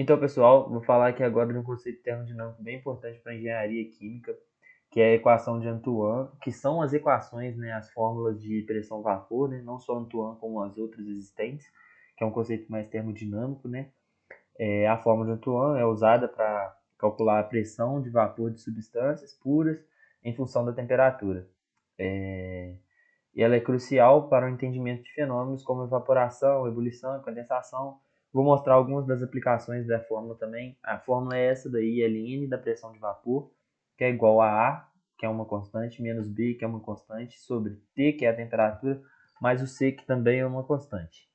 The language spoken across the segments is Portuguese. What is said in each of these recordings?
Então, pessoal, vou falar aqui agora de um conceito termodinâmico bem importante para a engenharia química, que é a equação de Antoine, que são as equações, né, as fórmulas de pressão-vapor, né, não só Antoine como as outras existentes, que é um conceito mais termodinâmico, né. A fórmula de Antoine é usada para calcular a pressão de vapor de substâncias puras em função da temperatura. E ela é crucial para o entendimento de fenômenos como evaporação, ebulição e condensação. Vou mostrar algumas das aplicações da fórmula também. A fórmula é essa daí, Ln da pressão de vapor, que é igual a A, que é uma constante, menos B, que é uma constante, sobre T, que é a temperatura, mais o C, que também é uma constante.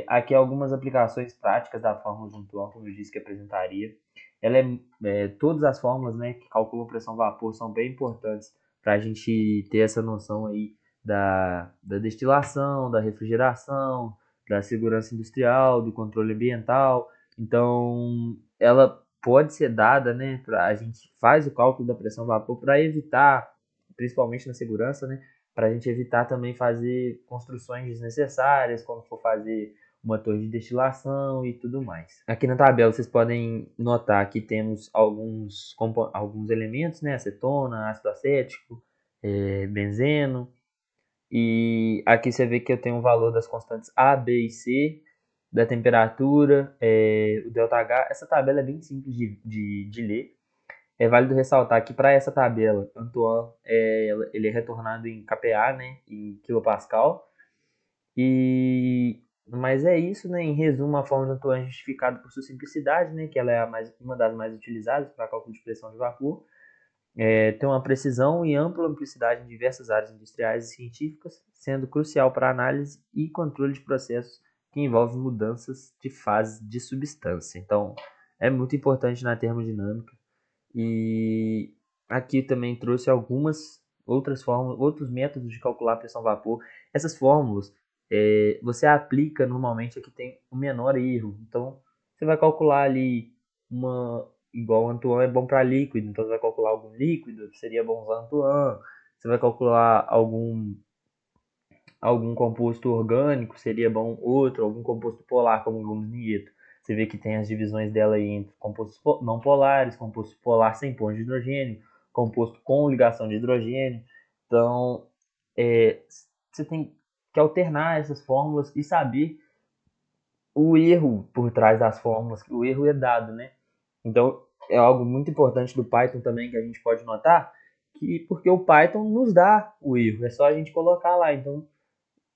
Aqui algumas aplicações práticas da fórmula de Antoine, como eu disse que apresentaria. Ela todas as fórmulas, né, que calculam pressão-vapor são bem importantes para a gente ter essa noção aí da destilação, da refrigeração, da segurança industrial, do controle ambiental. Então, ela pode ser dada, né, a gente faz o cálculo da pressão-vapor para evitar, principalmente na segurança, né, para a gente evitar também fazer construções desnecessárias, quando for fazer uma torre de destilação e tudo mais. Aqui na tabela vocês podem notar que temos alguns elementos, né? Acetona, ácido acético, benzeno. E aqui você vê que eu tenho o valor das constantes A, B e C, da temperatura, o ΔH. Essa tabela é bem simples de ler. É válido ressaltar que para essa tabela, Antoine ele é retornado em kPa, né, em kilopascal. Mas é isso, né? Em resumo, a fórmula de Antoine é justificada por sua simplicidade, né, que ela é uma das mais utilizadas para cálculo de pressão de vapor. Tem uma precisão e ampla amplicidade em diversas áreas industriais e científicas, sendo crucial para análise e controle de processos que envolvem mudanças de fase de substância. Então, é muito importante na termodinâmica. E aqui também trouxe algumas outras fórmulas, outros métodos de calcular a pressão-vapor. Essas fórmulas você aplica normalmente a que tem o menor erro. Então, você vai calcular ali igual o Antoine é bom para líquido, então você vai calcular algum líquido, seria bom usar Antoine. Você vai calcular algum composto orgânico, seria bom outro, algum composto polar, como o gumnieto. Você vê que tem as divisões dela aí entre compostos não polares, composto polar sem ponto de hidrogênio, composto com ligação de hidrogênio. Então, você tem que alternar essas fórmulas e saber o erro por trás das fórmulas, o erro é dado, né? Então, é algo muito importante do Python também que a gente pode notar, porque o Python nos dá o erro, é só a gente colocar lá. Então,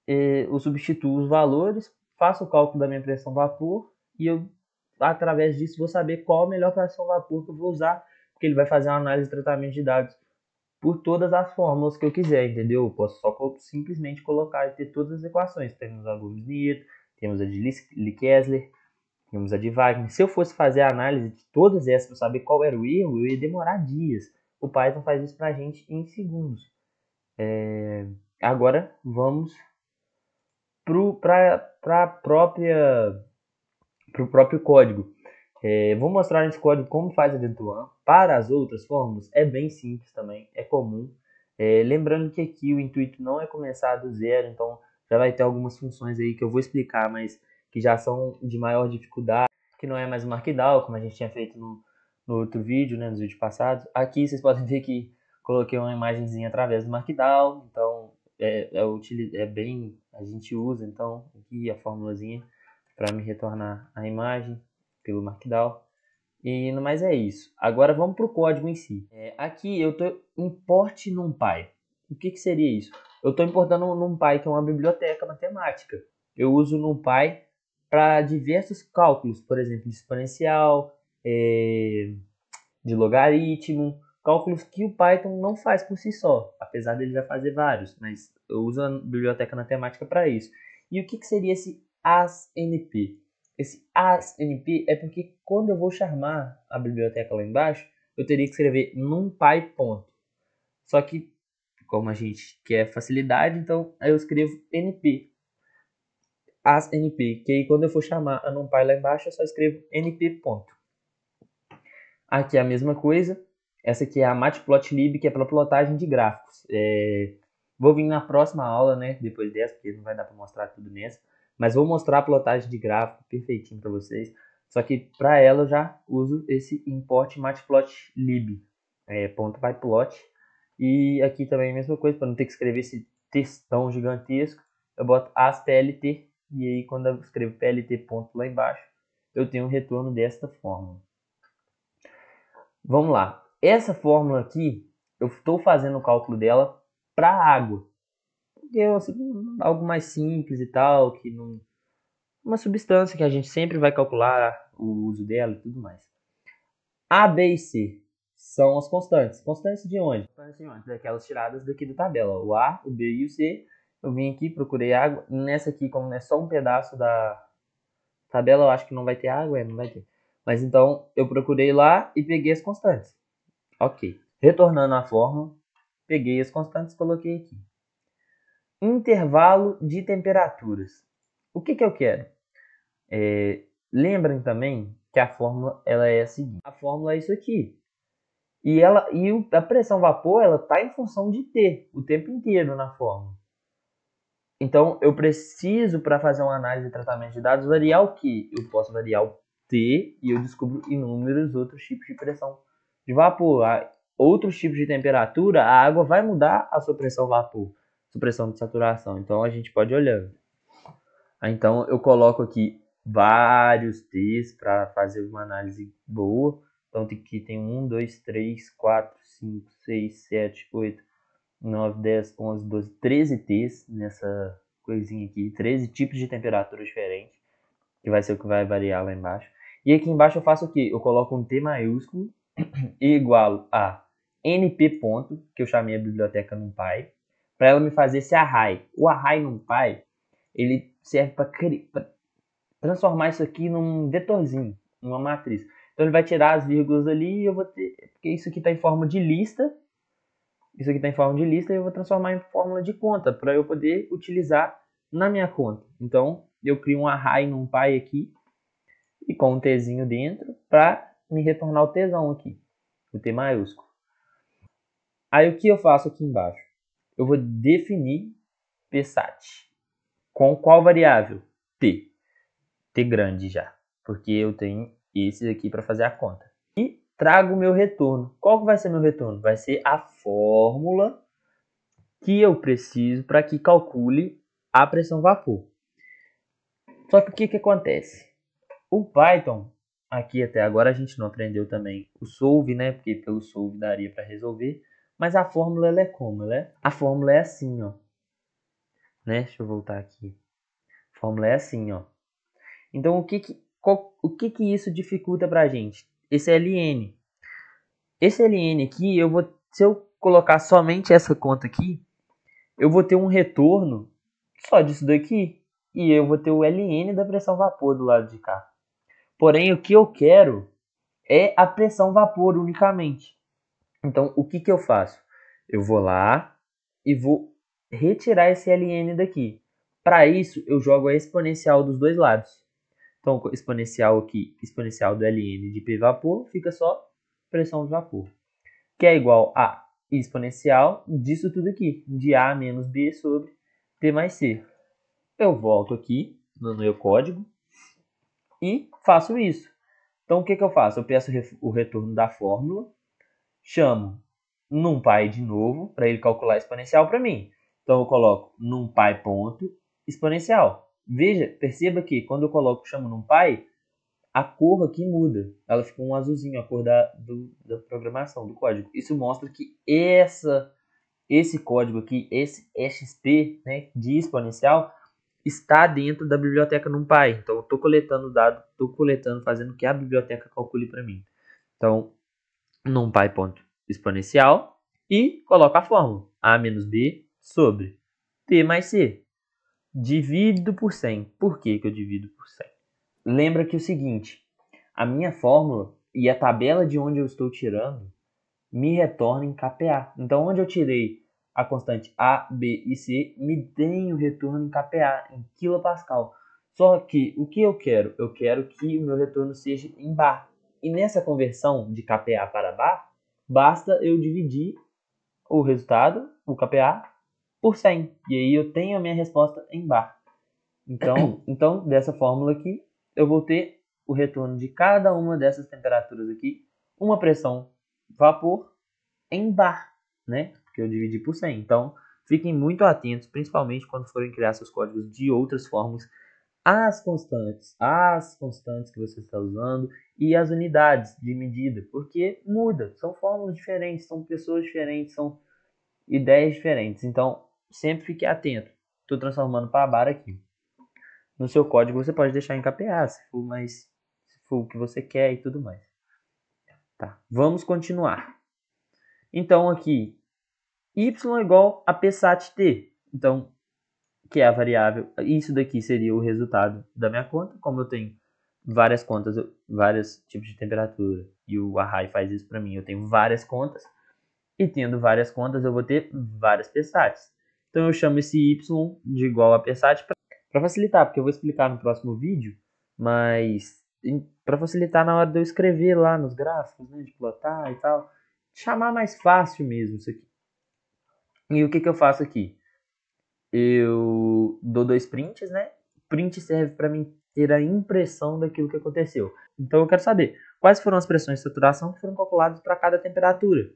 eu substituo os valores, faço o cálculo da minha pressão vapor e eu, através disso, vou saber qual a melhor pressão vapor que eu vou usar, porque ele vai fazer uma análise de tratamento de dados por todas as fórmulas que eu quiser, entendeu? Eu posso só simplesmente colocar e ter todas as equações. Temos a Gauss-Nieto, temos a de Lee-Kessler, temos a de Wagner. Se eu fosse fazer a análise de todas essas para saber qual era o erro, eu ia demorar dias. O Python faz isso para a gente em segundos. Agora vamos para o próprio código. Vou mostrar nesse código como faz a Dentuan. Para as outras fórmulas é bem simples também, é comum. Lembrando que aqui o intuito não é começar do zero, então já vai ter algumas funções aí que eu vou explicar, mas que já são de maior dificuldade, que não é mais o Markdown, como a gente tinha feito no outro vídeo, né, nos vídeos passados. Aqui vocês podem ver que coloquei uma imagenzinha através do Markdown, então bem, a gente usa então aqui a formulazinha para me retornar a imagem pelo Markdown. E no mais é isso. Agora vamos para o código em si. Aqui eu estou import NumPy. O que seria isso? Eu estou importando um NumPy, que é uma biblioteca matemática. Eu uso o NumPy para diversos cálculos, por exemplo, de exponencial, de logaritmo, cálculos que o Python não faz por si só, apesar dele já fazer vários, mas eu uso a biblioteca matemática para isso. E o que seria esse ASNP? Esse ASNP é porque quando eu vou chamar a biblioteca lá embaixo, eu teria que escrever numpy ponto. Só que, como a gente quer facilidade, então eu escrevo np, ASNP, que aí quando eu for chamar a numpy lá embaixo, eu só escrevo np ponto. Aqui é a mesma coisa. Essa aqui é a Matplotlib, que é para plotagem de gráficos. Vou vir na próxima aula, né, depois dessa, porque não vai dar para mostrar tudo nessa. Mas vou mostrar a plotagem de gráfico perfeitinho para vocês. Só que para ela eu já uso esse import matplotlib, ponto .pyplot. E aqui também a mesma coisa, para não ter que escrever esse textão gigantesco, eu boto as.plt, e aí quando eu escrevo plt ponto lá embaixo, eu tenho um retorno desta fórmula. Vamos lá. Essa fórmula aqui, eu estou fazendo o cálculo dela para água. Porque é algo mais simples e tal, que não... uma substância que a gente sempre vai calcular o uso dela e tudo mais. A, B e C são as constantes. Constantes de onde? Daquelas tiradas daqui da tabela. O A, o B e o C. Eu vim aqui, procurei água. Nessa aqui, como é só um pedaço da tabela, eu acho que não vai ter água, não vai ter. Mas então, eu procurei lá e peguei as constantes. Ok. Retornando à fórmula, peguei as constantes e coloquei aqui. Intervalo de temperaturas. O que eu quero? Lembrem também que a fórmula ela é a seguinte. A fórmula é isso aqui. E a pressão vapor ela está em função de T o tempo inteiro na fórmula. Então, eu preciso, para fazer uma análise de tratamento de dados, variar o que? Eu posso variar o T e eu descubro inúmeros outros tipos de pressão de vapor. Outros tipos de temperatura, a água vai mudar a sua pressão vapor, sua pressão de saturação. Então, a gente pode olhar. Então, eu coloco aqui vários T's para fazer uma análise boa. Então, aqui tem 1, 2, 3, 4, 5, 6, 7, 8, 9, 10, 11, 12, 13 T's nessa coisinha aqui. 13 tipos de temperatura diferentes, que vai ser o que vai variar lá embaixo. E aqui embaixo eu faço o quê? Eu coloco um T maiúsculo igual a np ponto, que eu chamei a biblioteca NumPy, para ela me fazer esse array. O array NumPy, ele serve para transformar isso aqui num vetorzinho, numa matriz. Então ele vai tirar as vírgulas ali e eu vou ter... Porque isso aqui está em forma de lista. Isso aqui está em forma de lista e eu vou transformar em fórmula de conta para eu poder utilizar na minha conta. Então eu crio um array NumPy aqui e com um tzinho dentro para me retornar o tzão aqui, o T maiúsculo. Aí o que eu faço aqui embaixo? Eu vou definir psat. Com qual variável? T. T grande já, porque eu tenho esses aqui para fazer a conta. E trago o meu retorno. Qual que vai ser meu retorno? Vai ser a fórmula que eu preciso para que calcule a pressão vapor. Só que o que acontece? O Python, aqui até agora a gente não aprendeu também o solve, né? Porque pelo solve daria para resolver. Mas a fórmula ela é como? A fórmula é assim, ó. Né? Deixa eu voltar aqui. A fórmula é assim, ó. Então, o que isso dificulta para a gente? Esse ln. Esse ln aqui, se eu colocar somente essa conta aqui, eu vou ter um retorno só disso daqui. E eu vou ter o ln da pressão vapor do lado de cá. Porém, o que eu quero é a pressão vapor unicamente. Então, o que eu faço? Eu vou lá e vou retirar esse ln daqui. Para isso, eu jogo a exponencial dos dois lados. Então, exponencial aqui, exponencial do ln de P vapor, fica só pressão de vapor. Que é igual a exponencial disso tudo aqui, de A menos B sobre T mais C. Eu volto aqui no meu código e faço isso. Então, o que eu faço? Eu peço o retorno da fórmula, chamo NumPy de novo, para ele calcular a exponencial para mim. Então, eu coloco NumPy ponto exponencial. Veja, perceba que quando eu chamo NumPy, a cor aqui muda. Ela fica um azulzinho, a cor da programação, do código. Isso mostra que esse código aqui, esse EXP, né, de exponencial, está dentro da biblioteca NumPy. Então, eu estou coletando dado, fazendo que a biblioteca calcule para mim. Então, NumPy.exponencial e coloco a fórmula. A menos B sobre T mais C. Divido por 100. Por que eu divido por 100? Lembra que o seguinte, a minha fórmula e a tabela de onde eu estou tirando me retorna em kPa. Então, onde eu tirei a constante A, B e C, me tem o retorno em kPa, em kilopascal. Só que o que eu quero? Eu quero que o meu retorno seja em bar. E nessa conversão de kPa para bar, basta eu dividir o resultado, o kPa, por 100. E aí eu tenho a minha resposta em bar. Então dessa fórmula aqui, eu vou ter o retorno de cada uma dessas temperaturas aqui, uma pressão vapor em bar, né? Porque eu dividi por 100. Então, fiquem muito atentos, principalmente quando forem criar seus códigos de outras fórmulas, as constantes que você está usando e as unidades de medida, porque muda, são fórmulas diferentes, são pessoas diferentes, são ideias diferentes. Então, sempre fique atento. Estou transformando para bar aqui. No seu código você pode deixar em KPA, se for o que você quer e tudo mais. Tá, vamos continuar. Então aqui, y igual a psat-t. Então, que é a variável, isso daqui seria o resultado da minha conta. Como eu tenho várias contas, vários tipos de temperatura, e o Array faz isso para mim, eu tenho várias contas, e tendo várias contas eu vou ter várias psats. Então eu chamo esse y de igual a psat para facilitar, porque eu vou explicar no próximo vídeo, mas para facilitar na hora de eu escrever lá nos gráficos, né, de plotar e tal, chamar mais fácil mesmo isso aqui. E o que eu faço aqui? Eu dou 2 prints, né? Print serve para mim ter a impressão daquilo que aconteceu. Então eu quero saber quais foram as pressões de saturação que foram calculadas para cada temperatura.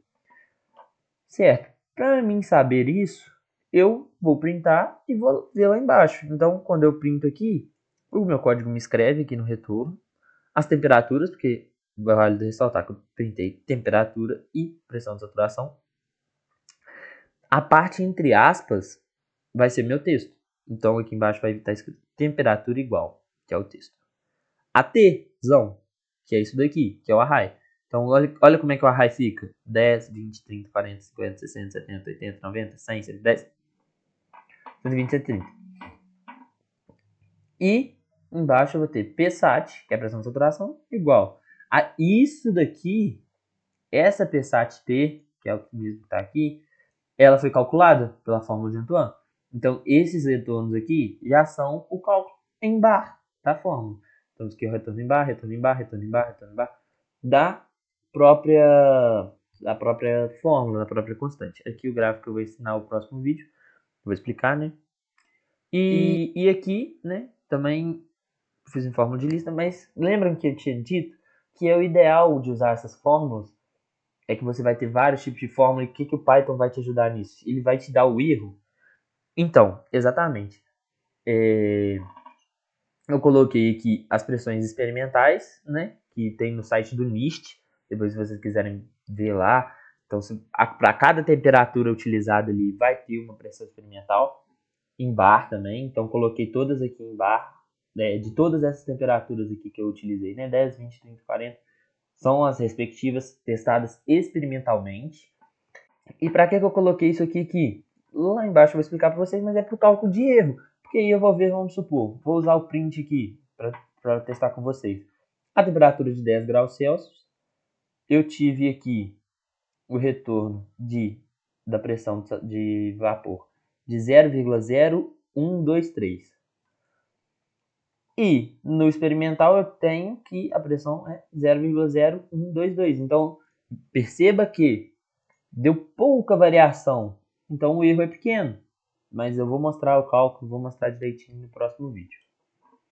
Certo? Para mim saber isso, eu vou printar e vou ver lá embaixo. Então, quando eu printo aqui, o meu código me escreve aqui no retorno as temperaturas, porque vale ressaltar que eu printei temperatura e pressão de saturação. A parte entre aspas vai ser meu texto. Então, aqui embaixo vai estar escrito temperatura igual, que é o texto. A Tzão, que é isso daqui, que é o array. Então, olha como é que o array fica. 10, 20, 30, 40, 50, 60, 70, 80, 90, 100, 110, 120, 130. E embaixo eu vou ter Psat, que é a pressão de saturação, igual a isso daqui, essa Psat-T, que é o mesmo que está aqui, ela foi calculada pela fórmula de Antoine. Então, esses retornos aqui já são o cálculo em bar da fórmula. Então, isso aqui é o retorno em bar, retorno em bar, retorno em bar, retorno em bar, da própria fórmula, da própria constante. Aqui o gráfico que eu vou ensinar no próximo vídeo, vou explicar, né? E aqui, né, também fiz em fórmula de lista, mas lembram que eu tinha dito que é o ideal de usar essas fórmulas é que você vai ter vários tipos de fórmula e o que o Python vai te ajudar nisso? Ele vai te dar o erro. Então, exatamente. Eu coloquei aqui as pressões experimentais, né, que tem no site do NIST, depois se vocês quiserem ver lá. Então, para cada temperatura utilizada ali, vai ter uma pressão experimental, em bar também. Então, coloquei todas aqui em bar, né, de todas essas temperaturas aqui que eu utilizei, né, 10, 20, 30, 40, são as respectivas testadas experimentalmente. E para que eu coloquei isso aqui? Lá embaixo eu vou explicar para vocês, mas é para o cálculo de erro. Porque aí eu vou ver, vamos supor, vou usar o print aqui para testar com vocês. A temperatura de 10 graus Celsius, eu tive aqui o retorno da pressão de vapor de 0,0123. E no experimental eu tenho que a pressão é 0,0122. Então perceba que deu pouca variação. Então o erro é pequeno. Mas eu vou mostrar o cálculo, vou mostrar direitinho no próximo vídeo.